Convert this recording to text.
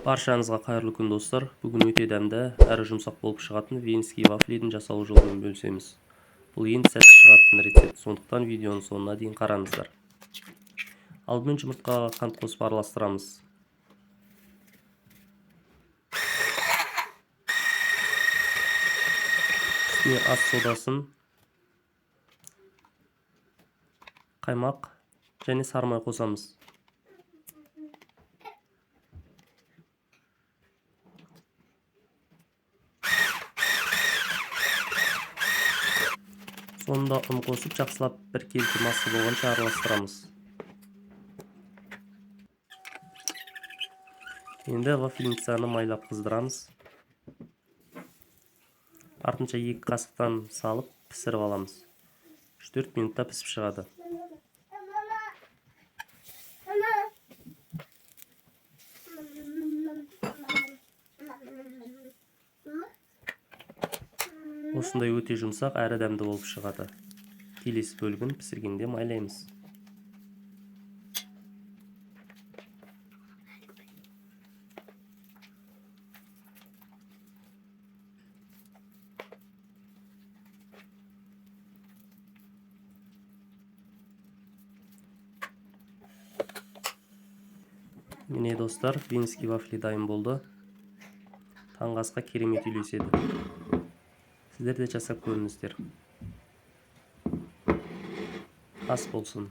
Баршаңызға қайырлы күн достар. Бүгін өте дәмді, әрі жұмсақ болып шығатын венский вафлидің жасалу жолымен бөлісеміз. Бұл енді сәтті шығатын рецепт, сондықтан видеоның соңына дейін қараңыздар. Алдымен жұмыртқаға қант қосып араластырамыз. Үстіне ас содасын, қаймақ және сары май қосамыз. Сонда ұн қосып жақсылап бір келте масса болғанша араластырамыз. Енді вафлинцаны майлап қыздырамыз. Артынша 2 қасықтан салып пісіріп аламыз. 3-4 минутта пісіп шығады. Осындай өте жұмсақ әрі дәмді болып шығады. Келесі бөлігін пісіргенде майлаймыз. Міне достар, венский вафли дайын болды. Таңғы асқа керемет үйлеседі. Сіздер де жасап көріңіздер. Ас болсын.